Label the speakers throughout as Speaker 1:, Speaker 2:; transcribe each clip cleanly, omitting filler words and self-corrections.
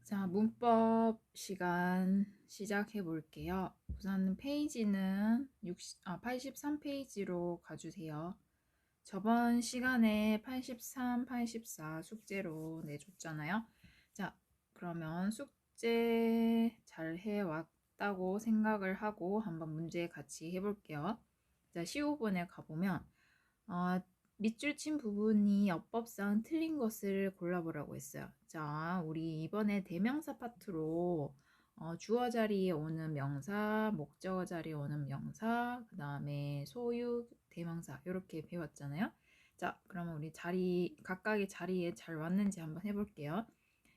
Speaker 1: 자, 문법 시간 시작해 볼게요. 우선 페이지는 83페이지로 가주세요. 저번 시간에 83, 84 숙제로 내줬잖아요. 자, 그러면 숙제 잘 해왔다고 생각을 하고 한번 문제 같이 해볼게요. 자, 15번에 가보면 밑줄 친 부분이 어법상 틀린 것을 골라보라고 했어요. 자, 우리 이번에 대명사 파트로 주어 자리에 오는 명사, 목적어 자리에 오는 명사, 그 다음에 소유, 대명사 이렇게 배웠잖아요. 자, 그러면 우리 각각의 자리에 잘 왔는지 한번 해볼게요.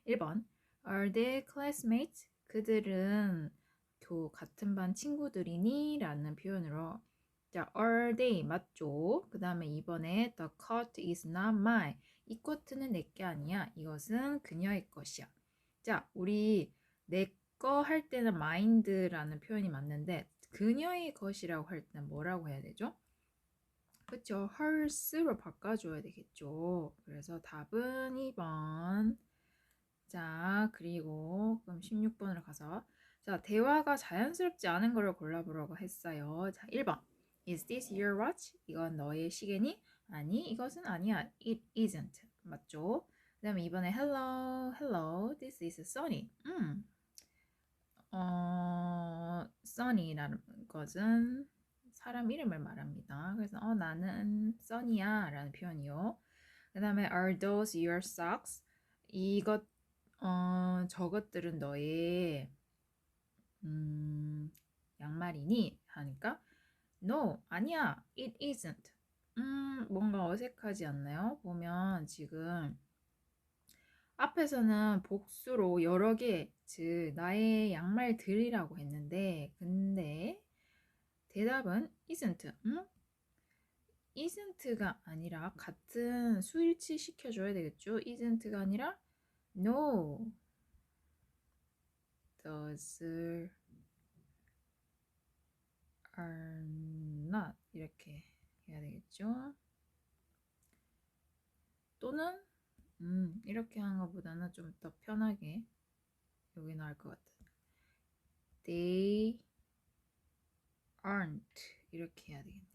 Speaker 1: 1번 Are they classmates? 그들은 같은 반 친구들이니? 라는 표현으로 자, are they 맞죠? 그 다음에 이번에 the coat is not mine. 이 코트는 내 게 아니야. 이것은 그녀의 것이야. 자, 우리 내 거 할 때는 mind라는 표현이 맞는데 그녀의 것이라고 할 때는 뭐라고 해야 되죠? 그쵸? hers로 바꿔줘야 되겠죠. 그래서 답은 2번. 자, 그리고 그럼 16번으로 가서 자, 대화가 자연스럽지 않은 거를 골라보라고 했어요. 자, 1번. Is this your watch? 이건 너의 시계니? 아니, 이것은 아니야. It isn't. 맞죠? 그 다음에 이번에 hello, hello, this is Sunny. Sunny라는 것은 사람 이름을 말합니다. 그래서 나는 Sunny야 라는 표현이요. 그 다음에 are those your socks? 저것들은 너의 양말이니? 하니까 no, 아니야, it isn't. 뭔가 어색하지 않나요? 보면 지금 앞에서는 복수로 여러 개, 즉 나의 양말들이라고 했는데 근데 대답은 isn't. isn't가 아니라 같은 수일치 시켜줘야 되겠죠? isn't가 아니라 no, those are not 이렇게 해야 되겠죠? 또는 이렇게 하는 것보다는 좀 더 편하게 여기 나올 것 같아요. They aren't 이렇게 해야 되겠네요.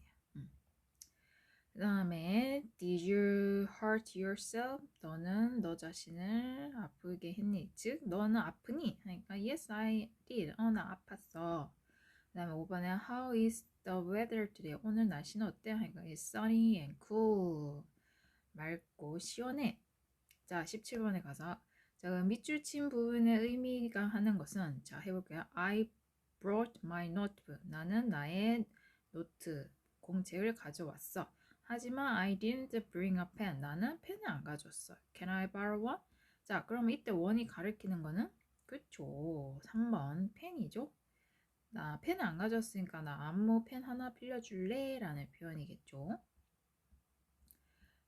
Speaker 1: 그 다음에 Did you hurt yourself? 너는 너 자신을 아프게 했니? 즉 너는 아프니? 하니까 Yes, I did. 나 아팠어. 그 다음에 5번에 How is the weather today? 오늘 날씨는 어때? 하니까 It's sunny and cool. 맑고 시원해. 자, 17번에 가서 자, 그럼 밑줄 친 부분의 의미가 하는 것은 자, 해볼게요. I brought my notebook. 나는 나의 노트, 공책을 가져왔어. 하지만 I didn't bring a pen. 나는 펜을 안 가져왔어. Can I borrow one? 자, 그럼 이때 원이 가리키는 거는 그쵸. 3번 펜이죠. 나 펜을 안 가져왔으니까 나 안무 펜 하나 빌려줄래? 라는 표현이겠죠.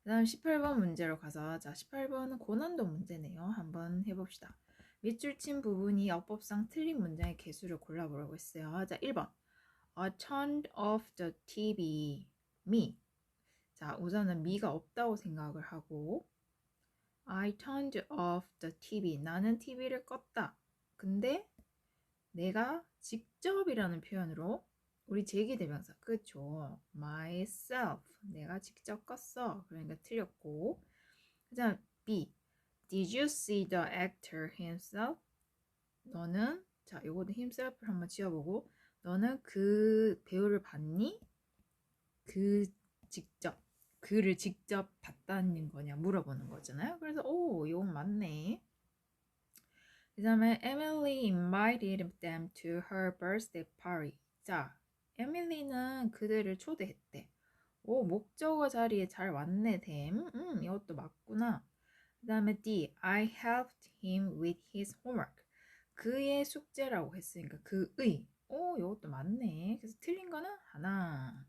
Speaker 1: 그 다음 18번 문제로 가서 자 18번은 고난도 문제네요. 한번 해봅시다. 밑줄 친 부분이 어법상 틀린 문장의 개수를 골라보라고 했어요. 자 1번 I turned off the TV. me. 자 우선은 me가 없다고 생각을 하고 I turned off the TV. 나는 TV를 껐다. 근데 내가 직접이라는 표현으로 우리 제기대명사 그쵸? myself 내가 직접 껐어. 그러니까 틀렸고 그 다음 B Did you see the actor himself? 너는 자 요거는 himself를 한번 지어보고 너는 그 배우를 봤니? 그 직접 그를 직접 봤다는 거냐 물어보는 거잖아요. 그래서 오 이건 맞네. 그 다음에 Emily invited them to her birthday party. 자, 에밀리는 그들을 초대했대. 오, 목적어 자리에 잘 왔네, 댐. 이것도 맞구나. 그 다음에 D. I helped him with his homework. 그의 숙제라고 했으니까 그의. 오, 이것도 맞네. 그래서 틀린 거는 하나.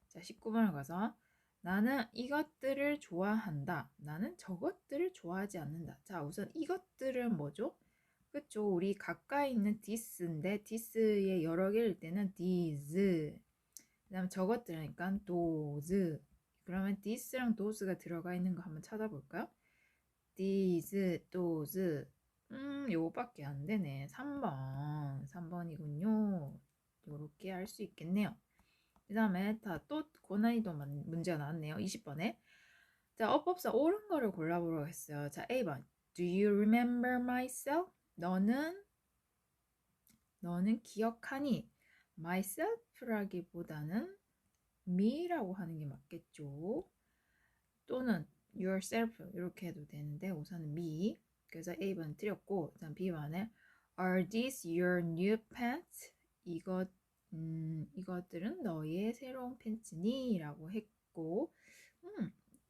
Speaker 1: 자, 19번을 가서 나는 이것들을 좋아한다. 나는 저것들을 좋아하지 않는다. 자, 우선 이것들은 뭐죠? 그쵸? 우리 가까이 있는 this인데 this의 여러 개일 때는 these. 그 다음에 저것들이니까 those. 그러면 this랑 those가 들어가 있는 거 한번 찾아볼까요? these, those. 요거밖에 안 되네. 3번이군요. 요렇게 할 수 있겠네요. 그 다음에 또 고난이도 문제가 나왔네요. 20번에. 자, 어법사 옳은 거를 골라보라고 했어요. 자, A번. Do you remember myself? 너는 기억하니? myself라기보다는 me라고 하는 게 맞겠죠. 또는 yourself 이렇게 해도 되는데 우선은 me. 그래서 A번 드렸고, 그다음 B번에 Are these your new pants? 이것들은 너의 새로운 팬츠니? 라고 했고,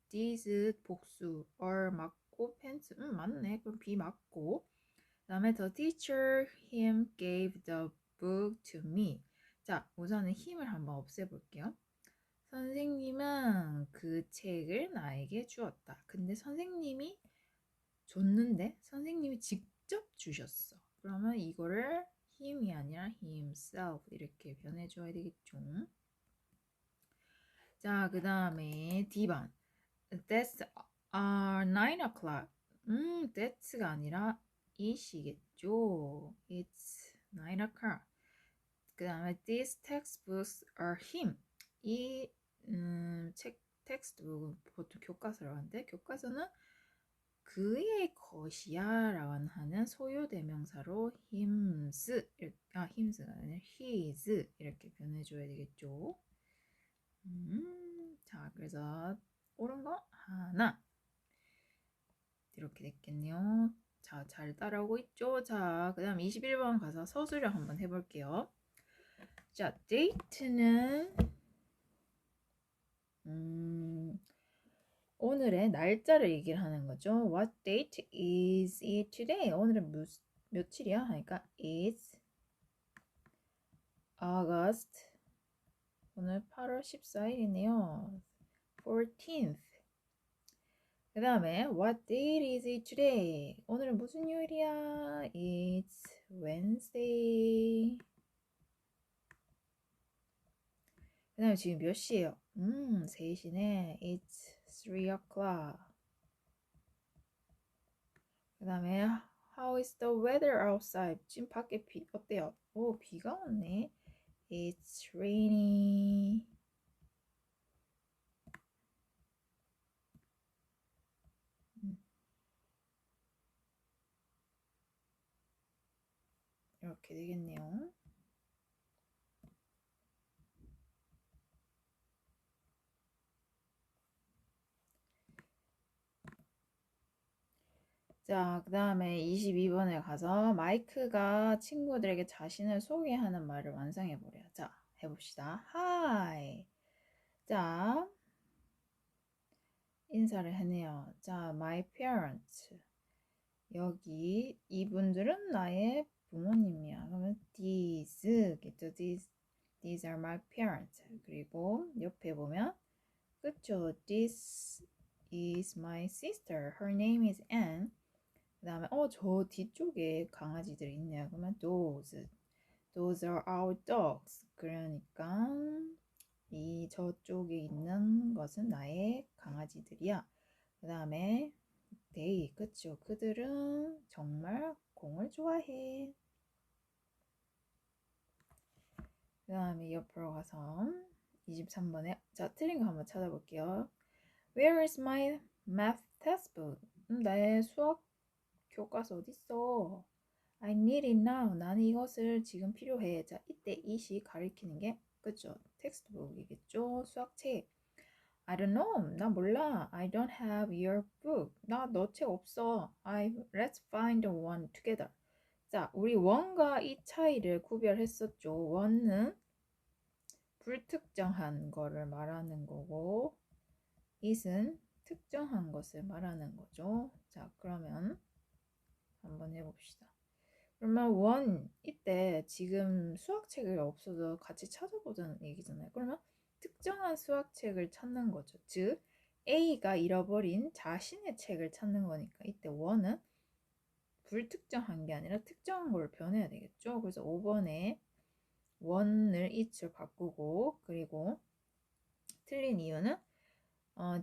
Speaker 1: these 복수 are 맞고 pants 맞네. 그럼 B 맞고. 그다음에 the teacher him gave the book to me. 자, 우선은 힘을 한번 없애볼게요. 선생님은 그 책을 나에게 주었다. 근데 선생님이 줬는데 선생님이 직접 주셨어. 그러면 이거를 힘이 아니라 himself 이렇게 변해줘야 되겠죠. 자, 그 다음에 D번. That's 9 o'clock. that's가 아니라 it이겠죠. It's 9 o'clock. 그 다음에 these textbooks are him. 이 텍스트북은 보통 교과서라고 하는데 교과서는 그의 것이야 라고 하는 소유대명사로 hims가 아니라 his 이렇게 변해줘야 되겠죠. 자, 그래서 옳은 거 하나 이렇게 됐겠네요. 자, 잘 따라오고 있죠? 자, 그 다음 21번 가서 서술형 한번 해볼게요. 자, date는 오늘의 날짜를 얘기를 하는 거죠. What date is it today? 오늘은 며칠이야? 하니까 it's August. 오늘 8월 14일이네요. 14th. 그 다음에 What date is it today? 오늘은 무슨 요일이야? It's Wednesday. 그 다음에 지금 몇 시예요? 3시네. It's 3 o'clock. 그 다음에 How is the weather outside? 지금 밖에 어때요? 오, 비가 왔네. It's rainy. 이렇게 되겠네요. 자, 그 다음에 22번에 가서 마이크가 친구들에게 자신을 소개하는 말을 완성해 보래요. 자, 해봅시다. Hi. 자, 인사를 해내요. 자, my parents. 여기 이분들은 나의 부모님이야. 그러면 these겠죠. These are my parents. 그리고 옆에 보면 그쵸. This is my sister. Her name is Anne. 그 다음에 저 뒤쪽에 강아지들이 있네요. 그러면 those are our dogs. 그러니까 이 저쪽에 있는 것은 나의 강아지들이야. 그 다음에 they, 그쵸. 그들은 정말 공을 좋아해. 그 다음에 옆으로 가서 23번에 자, 틀린 거 한번 찾아볼게요. Where is my math textbook? 나의 수학 교과서 어딨어? I need it now. 나는 이것을 지금 필요해. 자, 이때 it이 가리키는 게 그쵸? 텍스트북이겠죠? 수학책. I don't know. 나 몰라. I don't have your book. 나 너 책 없어. Let's find one together. 자, 우리 원과 이 차이를 구별했었죠. 원은 불특정한 거를 말하는 거고 it은 특정한 것을 말하는 거죠. 자, 그러면 한번 해봅시다. 그러면 원 이때 지금 수학책이 없어서 같이 찾아보자는 얘기잖아요. 그러면 특정한 수학책을 찾는 거죠. 즉 A가 잃어버린 자신의 책을 찾는 거니까 이때 원은 불특정한 게 아니라 특정한 걸 변해야 되겠죠. 그래서 5번에 원을 it로 바꾸고 그리고 틀린 이유는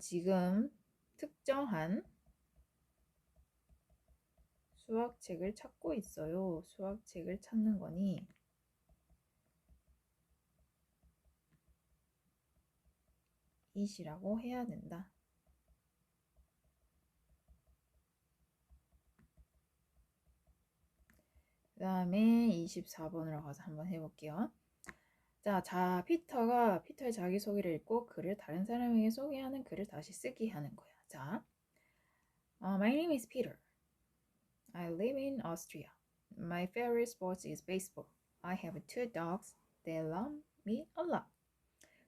Speaker 1: 지금 특정한 수학책을 찾고 있어요. 수학책을 찾는 거니 it이라고 해야 된다. 그 다음에 24번으로 가서 한번 해볼게요. 자, 피터의 자기소개를 읽고 그를 다른 사람에게 소개하는 글을 다시 쓰기 하는 거야. 자, My name is Peter. I live in Austria. My favorite sport is baseball. I have 2 dogs. They love me a lot.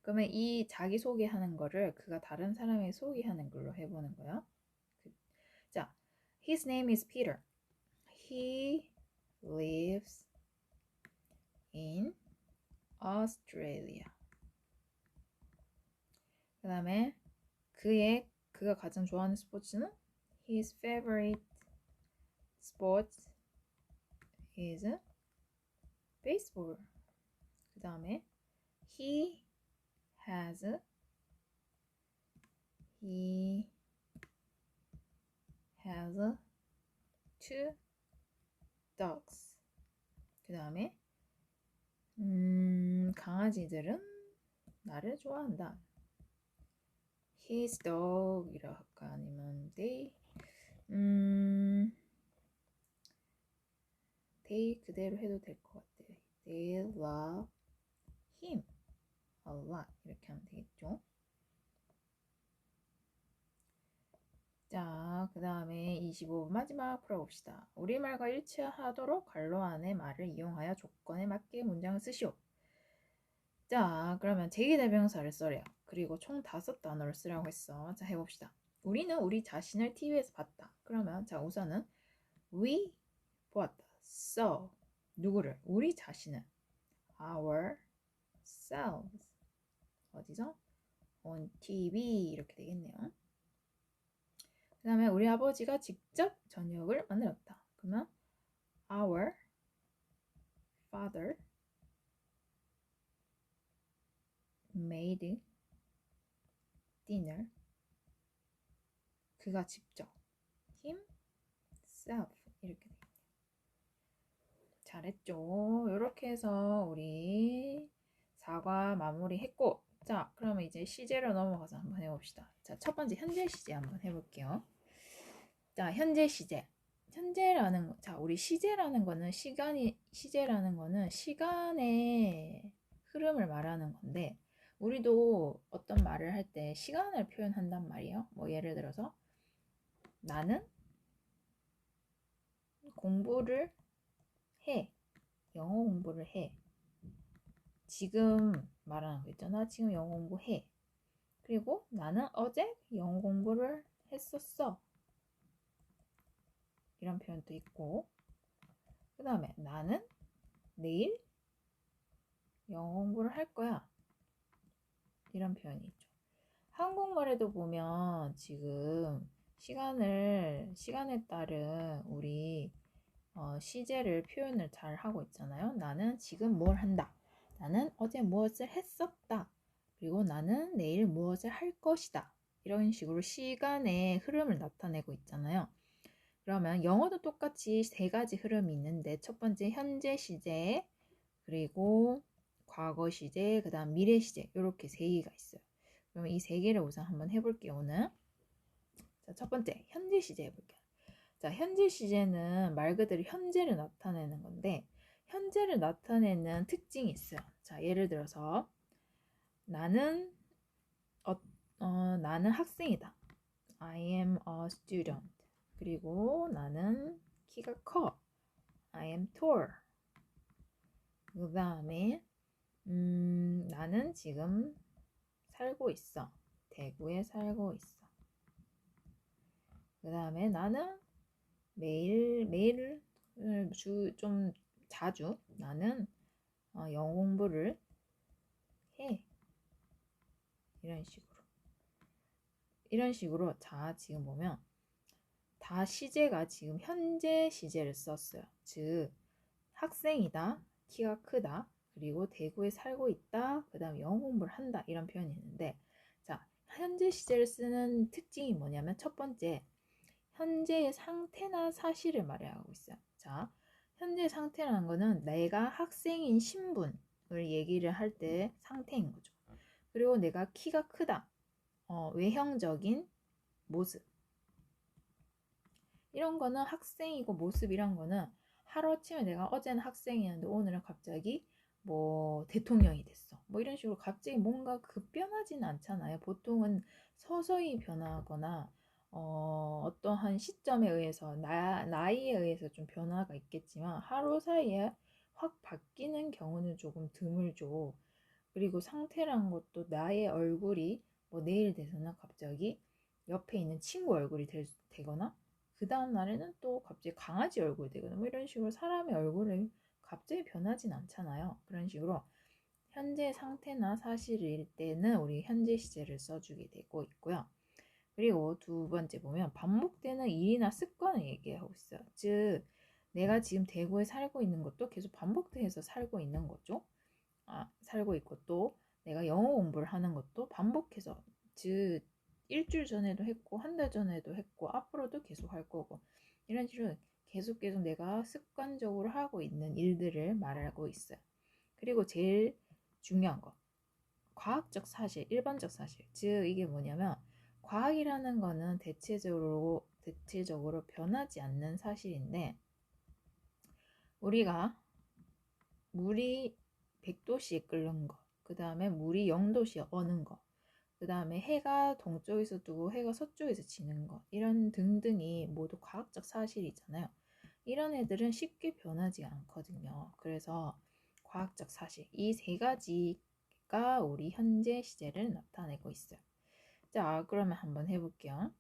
Speaker 1: 그러면 이 자기소개하는 거를 그가 다른 사람에게 소개하는 걸로 해보는 거야. 자, His name is Peter. He lives in Australia. 그 다음에 그가 가장 좋아하는 스포츠는 His favorite sport is baseball. 그 다음에 He has 2 dogs. 그 다음에 강아지들은 나를 좋아한다. His dog 이라 할까 아니면 they 그대로 해도 될 것 같아요. They love him a lot 이렇게 하면 되겠죠. 자, 그 다음에 25번 마지막 풀어봅시다. 우리말과 일치하도록 괄호 안의 말을 이용하여 조건에 맞게 문장을 쓰시오. 자, 그러면 제기대명사를 써래요. 그리고 총 5단어를 쓰라고 했어. 자, 해봅시다. 우리는 우리 자신을 TV에서 봤다. 그러면 자, 우선은 we 보았다. saw 누구를? 우리 자신을 ourselves 어디서? on TV 이렇게 되겠네요. 그 다음에 우리 아버지가 직접 저녁을 만들었다. 그러면 our father made dinner. 그가 직접 himself 이렇게 되겠네요. 잘했죠. 이렇게 해서 우리 4과 마무리했고, 자, 그러면 이제 시제로 넘어가서 한번 해봅시다. 자, 첫 번째 현재 시제 한번 해볼게요. 자, 현재 시제. 자, 우리 시제라는 거는 시제라는 거는 시간의 흐름을 말하는 건데, 우리도 어떤 말을 할 때 시간을 표현한단 말이에요. 뭐 예를 들어서 나는 공부를 해. 영어 공부를 해. 지금 말하는 거 있잖아. 지금 영어 공부해. 그리고 나는 어제 영어 공부를 했었어. 이런 표현도 있고, 그 다음에 나는 내일 영어 공부를 할 거야. 이런 표현이 있죠. 한국말에도 보면 지금 시간에 따른 우리 시제를 표현을 잘 하고 있잖아요. 나는 지금 뭘 한다. 나는 어제 무엇을 했었다. 그리고 나는 내일 무엇을 할 것이다. 이런 식으로 시간의 흐름을 나타내고 있잖아요. 그러면 영어도 똑같이 3가지 흐름이 있는데 첫 번째 현재 시제, 그리고 과거 시제, 그 다음 미래 시제 이렇게 3개가 있어요. 그러면 이 3개를 우선 한번 해볼게요. 오늘 자, 첫 번째 현재 시제 해볼게요. 자, 현재 시제는 말 그대로 현재를 나타내는 건데 현재를 나타내는 특징이 있어요. 자, 예를 들어서 나는 나는 학생이다. I am a student. 그리고 나는 키가 커. I am tall. 그 다음에 나는 지금 살고 있어. 대구에 살고 있어. 그 다음에 나는 매일 좀 자주 나는 영어 공부를 해. 이런 식으로 자, 지금 보면 다 시제가 지금 현재 시제를 썼어요. 즉 학생이다, 키가 크다, 그리고 대구에 살고 있다, 그 다음에 영어 공부를 한다 이런 표현이 있는데 자, 현재 시제를 쓰는 특징이 뭐냐면 첫 번째 현재의 상태나 사실을 말하고 있어요. 자, 현재 상태라는 거는 내가 학생인 신분을 얘기를 할 때 상태인 거죠. 그리고 내가 키가 크다, 외형적인 모습. 이런 거는 학생이고 모습이란 거는 하루아침에 내가 어제는 학생이었는데 오늘은 갑자기 뭐 대통령이 됐어. 뭐 이런 식으로 갑자기 뭔가 급변하지는 않잖아요. 보통은 서서히 변하거나 어떠한 시점에 의해서 나이에 의해서 좀 변화가 있겠지만 하루 사이에 확 바뀌는 경우는 조금 드물죠. 그리고 상태란 것도 나의 얼굴이 뭐 내일 돼서는 갑자기 옆에 있는 친구 얼굴이 되거나 그 다음 날에는 또 갑자기 강아지 얼굴이 되거나 뭐 이런 식으로 사람의 얼굴이 갑자기 변하진 않잖아요. 그런 식으로 현재 상태나 사실일 때는 우리 현재 시제를 써주게 되고 있고요. 그리고 두 번째 보면 반복되는 일이나 습관을 얘기하고 있어요. 즉 내가 지금 대구에 살고 있는 것도 계속 반복돼서 살고 있는 거죠. 살고 있고 또 내가 영어 공부를 하는 것도 반복해서 즉 일주일 전에도 했고 한 달 전에도 했고 앞으로도 계속 할 거고 이런 식으로 계속 내가 습관적으로 하고 있는 일들을 말하고 있어요. 그리고 제일 중요한 거 과학적 사실, 일반적 사실. 즉 이게 뭐냐면 과학이라는 거는 대체적으로 변하지 않는 사실인데 우리가 물이 100도씨에 끓는 거, 그 다음에 물이 0도씨에 어는 거, 그 다음에 해가 동쪽에서 뜨고 해가 서쪽에서 지는 거 이런 등등이 모두 과학적 사실이잖아요. 이런 애들은 쉽게 변하지 않거든요. 그래서 과학적 사실 이 세 가지가 우리 현재 시제를 나타내고 있어요. 자, 그러면 한번 해볼게요.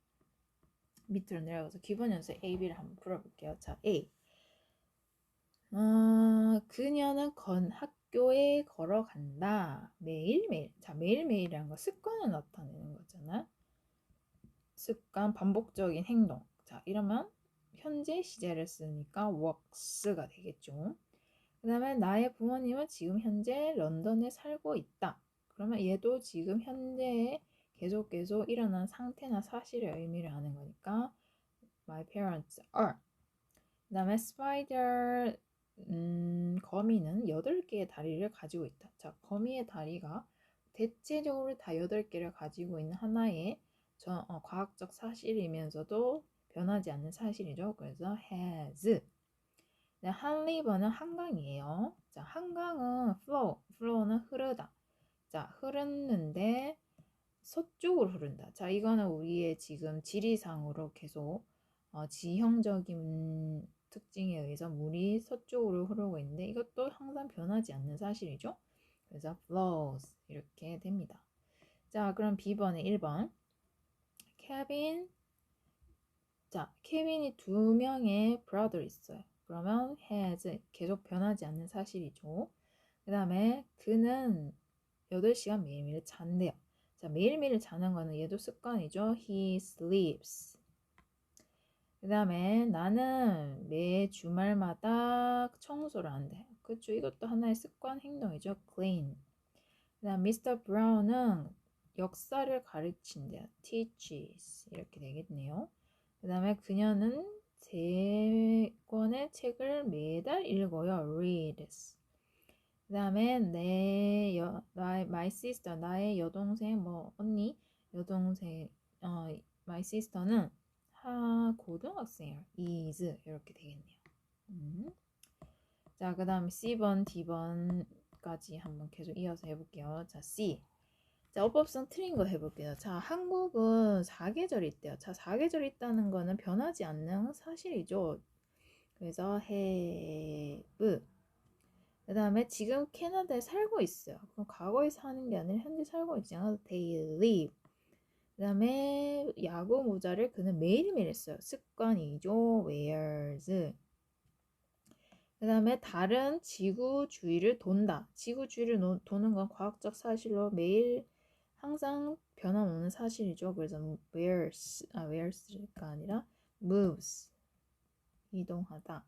Speaker 1: 밑으로 내려가서 기본 연습 A, B를 한번 풀어볼게요. 자, A. 그녀는 학교에 걸어간다. 매일매일. 자, 매일매일이라는 거 습관을 나타내는 거잖아. 습관, 반복적인 행동. 자, 이러면 현재 시제를 쓰니까 works가 되겠죠. 그 다음에 나의 부모님은 지금 현재 런던에 살고 있다. 그러면 얘도 지금 현재에 계속 일어난 상태나 사실의 의미를 하는 거니까 my parents are. 그 다음에 spider 거미는 8개의 다리를 가지고 있다. 자, 거미의 다리가 대체적으로 다 8개를 가지고 있는 하나의 과학적 사실이면서도 변하지 않는 사실이죠. 그래서 has. 네, 한 리버는 한강이에요. 자, 한강은 flow는 흐르다. 자, 흐르는데 서쪽으로 흐른다. 자, 이거는 우리의 지금 지리상으로 계속 지형적인 특징에 의해서 물이 서쪽으로 흐르고 있는데 이것도 항상 변하지 않는 사실이죠. 그래서 flows 이렇게 됩니다. 자, 그럼 B번에 1번. 케빈. 자, 케빈이 2명의 brother 있어요. 그러면 has 계속 변하지 않는 사실이죠. 그 다음에 그는 8시간 매일매일 잔대요. 자, 매일매일 자는 거는 얘도 습관이죠. He sleeps. 그 다음에 나는 매 주말마다 청소를 한대. 그렇죠. 이것도 하나의 습관 행동이죠. clean. 그 다음 미스터 브라운은 역사를 가르친대요. teaches. 이렇게 되겠네요. 그 다음에 그녀는 3권의 책을 매달 읽어요. reads. 그 다음에 my sister, 나의 여동생, 뭐 언니, 여동생, my sister는 고등학생이에요. is 이렇게 되겠네요. 자, 그 다음 C번, D번까지 한번 계속 이어서 해볼게요. 자, C. 자, 어법성 틀린 거 해볼게요. 자, 한국은 4계절이 있대요. 자, 4계절이 있다는 거는 변하지 않는 사실이죠. 그래서 have. 그 다음에 지금 캐나다에 살고 있어요. 그럼 과거에 사는 게 아니라 현재 살고 있지 않아서 they live. 그 다음에 야구 모자를 그는 매일매일 써요. 습관이죠. wears. 그 다음에 달은 지구 주위를 돈다. 지구 주위를 도는 건 과학적 사실로 매일 항상 변함없는 사실이죠. 그래서 wears가 아니라 moves. 이동하다.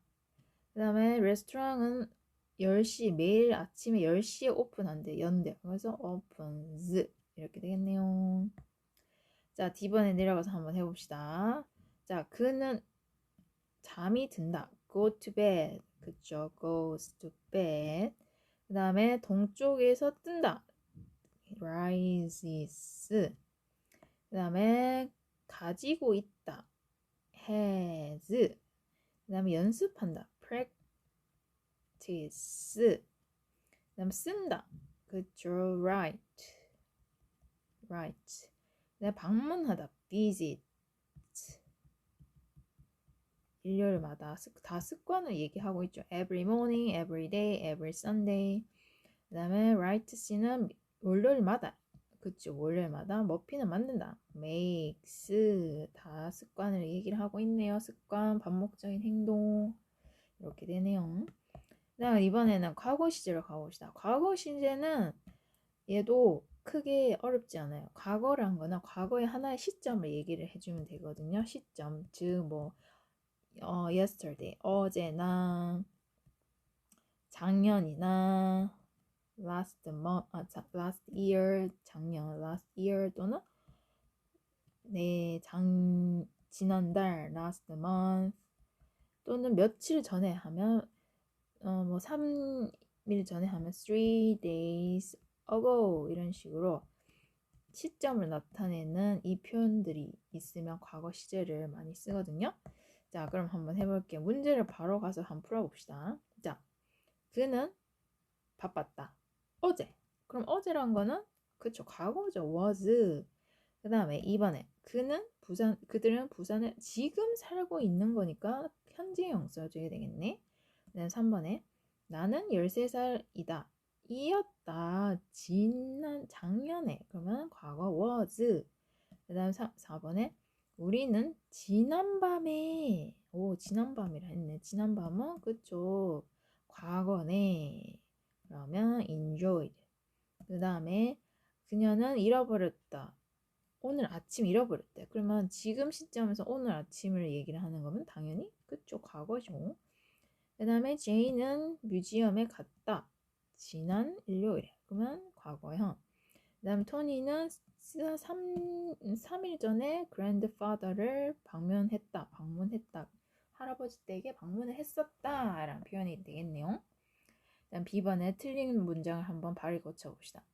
Speaker 1: 그 다음에 레스토랑은 10시, 매일 아침에 10시에 오픈한대. 연대. 그래서 opens. 이렇게 되겠네요. 자, D번에 내려가서 한번 해봅시다. 자, 그는 잠이 든다. go to bed. 그쵸? goes to bed. 그 다음에 동쪽에서 뜬다. rises. 그 다음에 가지고 있다. has. 그 다음에 연습한다. practice. 그 다음에 쓴다. 그쵸? write. write. 그 다음에 방문하다. visit. 일요일마다 다 습관을 얘기하고 있죠. every morning, every day, every Sunday. 그 다음에 write C는 월요일마다. 그쵸. 월요일마다 머핀을 만든다. makes. 다 습관을 얘기를 하고 있네요. 습관, 반복적인 행동. 이렇게 되네요. 그 다음 이번에는 과거 시제로 가봅시다. 과거 시제는 얘도 크게 어렵지 않아요. 과거란 거는 과거의 하나의 시점을 얘기를 해주면 되거든요. 시점. 즉 뭐 yesterday, 어제나 작년이나 last month, last year, 작년, last year 또는 지난달, last month 또는 며칠 전에 하면 뭐 3일 전에 하면 3 days ago 이런 식으로 시점을 나타내는 이 표현들이 있으면 과거 시제를 많이 쓰거든요. 자, 그럼 한번 해볼게요. 문제를 바로 가서 한번 풀어봅시다. 자, 그는 바빴다. 어제. 그럼 어제란 거는 그쵸, 과거죠. was. 그 다음에 2번에 그들은 부산에 지금 살고 있는 거니까 현재형 써줘야 되겠네. 그 다음에 3번에 나는 13살이다. 이었다. 작년에. 그러면 과거 was. 그 다음 4번에 우리는 지난밤에 지난밤이라 했네. 지난밤은 그쵸. 과거네. 그러면 enjoyed. 그 다음에 그녀는 잃어버렸다. 오늘 아침 잃어버렸대. 그러면 지금 시점에서 오늘 아침을 얘기를 하는 거면 당연히 그쵸. 과거죠. 그 다음에 제이는 뮤지엄에 갔다. 지난 일요일에. 그러면 과거형. 그 다음 토니는 3일 전에 grandfather를 방문했다. 할아버지 댁에 방문을 했었다. 라는 표현이 되겠네요. 다음 B번에 틀린 문장을 한번 발을 거쳐봅시다.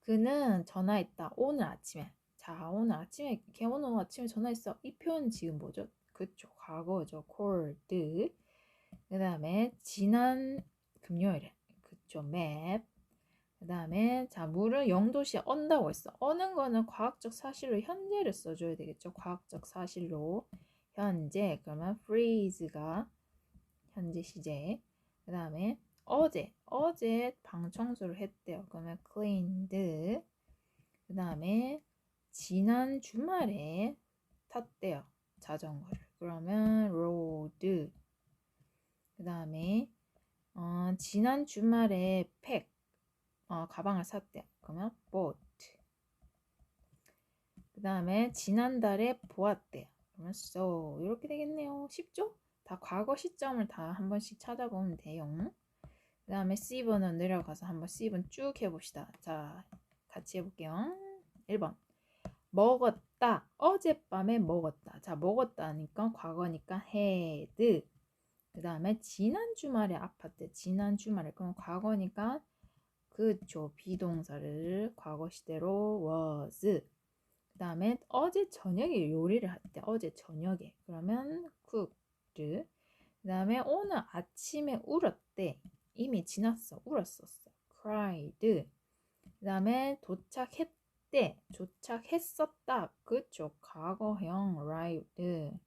Speaker 1: 그는 전화했다. 오늘 아침에. 자, 오늘 아침에 전화했어. 이 표현 지금 뭐죠? 그쵸. 과거죠. called. 그 다음에 지난 금요일에. 그쵸. met. 그 다음에 자, 물을 0도씨에 언다고 했어. 어는 거는 과학적 사실로 현재를 써줘야 되겠죠. 과학적 사실로 현재. 그러면 freeze가 현재 시제. 그 다음에 어제 방 청소를 했대요. 그러면 cleaned. 그 다음에 지난 주말에 탔대요. 자전거를. 그러면 rode. 그 다음에 지난 주말에 가방을 샀대요. 그러면 bought. 그 다음에 지난달에 보았대요. 그러면 saw. 이렇게 되겠네요. 쉽죠? 다 과거 시점을 다 한 번씩 찾아보면 돼요. 그 다음에 C번은 내려가서 한번 C번 쭉 해봅시다. 자, 같이 해볼게요. 1번. 먹었다. 어젯밤에 먹었다. 자, 먹었다니까 과거니까 had. 그 다음에 지난 주말에 아팠대. 지난 주말에. 그럼 과거니까 그쵸. 비동사를 과거 시대로 was. 그 다음에 어제 저녁에 요리를 했대. 어제 저녁에. 그러면 cooked. 그 다음에 오늘 아침에 울었대. 이미 지났어. 울었었어. cried. 그 다음에 도착했대. 도착했었다. 그쵸. 과거형 arrived.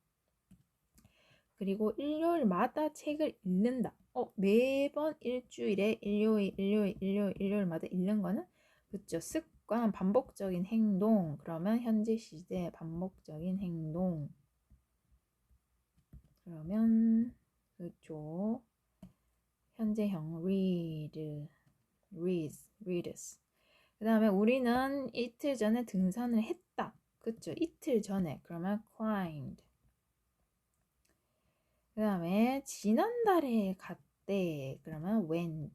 Speaker 1: 그리고 일요일마다 책을 읽는다. 매번 일주일에 일요일마다 읽는 거는 그쵸. 습관, 반복적인 행동. 그러면 현재 시제 반복적인 행동. 그러면 그쵸. 현재형 reads. 그 다음에 우리는 이틀 전에 등산을 했다. 그쵸. 이틀 전에. 그러면 climbed. 그 다음에 지난달에 갔대. 그러면 went.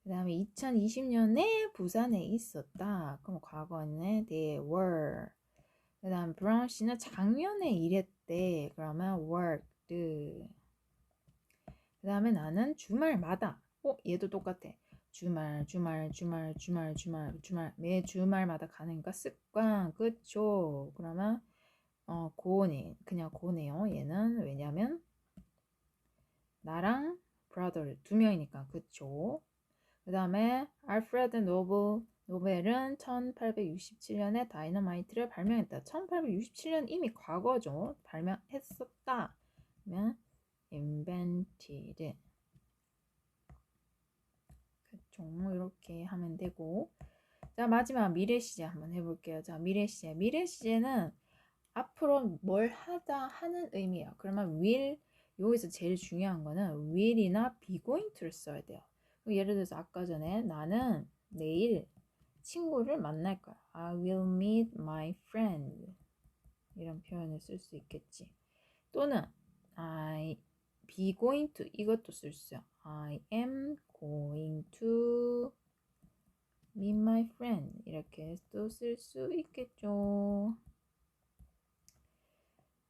Speaker 1: 그 다음에 2020년에 부산에 있었다. 그럼 과거는 they were. 그 그 다음 브라운 씨는 작년에 일했대. 그러면 worked. 그 다음에 나는 주말마다. 얘도 똑같아. 주말. 매 주말마다 가니까 습관. 그쵸? 그러면 고네. 그냥 고네요. 얘는 왜냐면 나랑 brother 두 명이니까. 그쵸? 그 다음에 알프레드 노벨은 1867년에 다이너마이트를 발명했다. 1867년 이미 과거죠. 발명했었다. 그러면 invented. 그쵸? 이렇게 하면 되고. 자, 마지막 미래 시제 한번 해볼게요. 자, 미래 시제. 미래 시제는 앞으로 뭘 하다 하는 의미예요. 그러면 will, 여기서 제일 중요한 거는 will이나 be going to를 써야 돼요. 예를 들어서 아까 전에 나는 내일 친구를 만날 거야. I will meet my friend. 이런 표현을 쓸 수 있겠지. 또는 I be going to 이것도 쓸 수 있어요. I am going to meet my friend. 이렇게 또 쓸 수 있겠죠.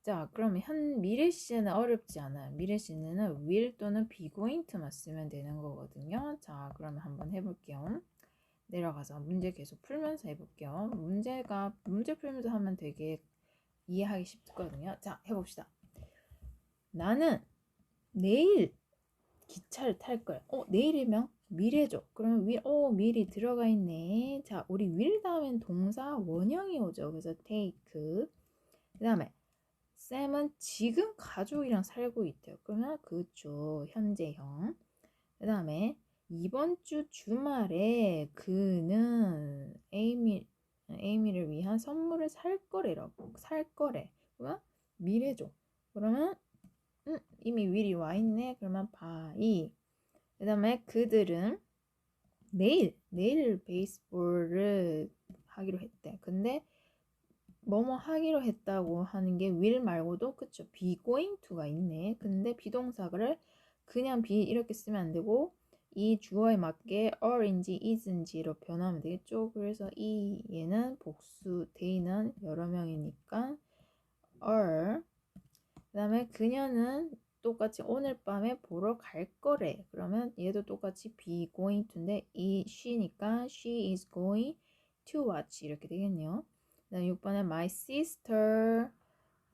Speaker 1: 자, 그러면 미래 시제는 어렵지 않아요. 미래 시제는 will 또는 be going to만 쓰면 되는 거거든요. 자, 그러면 한번 해볼게요. 내려가서 문제 계속 풀면서 해볼게요. 문제 풀면서 하면 되게 이해하기 쉽거든요. 자, 해봅시다. 나는 내일 기차를 탈 거야. 내일이면 미래죠. 그러면 미리 들어가 있네. 자, 우리 will 다음엔 동사 원형이 오죠. 그래서 take. 그 다음에 쌤은 지금 가족이랑 살고 있대요. 그러면 그쵸. 현재형. 그 다음에 이번 주 주말에 그는 에이미를 위한 선물을 살 거래라고. 살 거래. 그러면 미래죠. 그러면 이미 will이 와 있네. 그러면 by. 그 다음에 그들은 내일 베이스볼을 하기로 했대. 근데 뭐뭐 하기로 했다고 하는 게 will 말고도 그쵸. be going to가 있네. 근데 비동사를 그냥 be 이렇게 쓰면 안 되고 이 주어에 맞게 are인지 is인지로 변하면 되겠죠. 그래서 얘는 복수, they는 여러 명이니까 are. 그 다음에 그녀는 똑같이 오늘 밤에 보러 갈 거래. 그러면 얘도 똑같이 be going to인데 she니까 she is going to watch 이렇게 되겠네요. 그 다음 6번에 my sister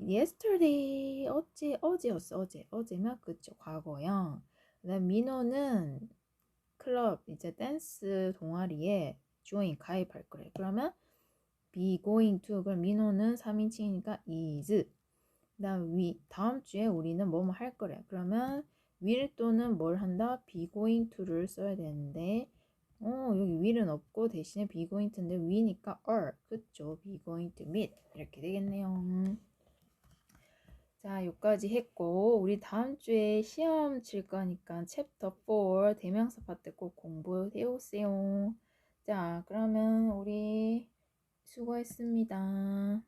Speaker 1: yesterday 어제였어. 어제면 그쵸. 과거형. 그 다음 민호는 클럽 이제 댄스 동아리에 가입할 거래. 그러면 be going to. 그럼 민호는 3인칭이니까 is. 다음 주에 우리는 뭐뭐 할 거래. 그러면 will 또는 뭘 한다? be going to를 써야 되는데 여기 will은 없고 대신에 be going to인데 we니까 are. 그쵸? be going to meet. 이렇게 되겠네요. 자, 여기까지 했고 우리 다음 주에 시험 칠 거니까 챕터 4 대명사 파트 꼭 공부해 오세요. 자, 그러면 우리 수고했습니다.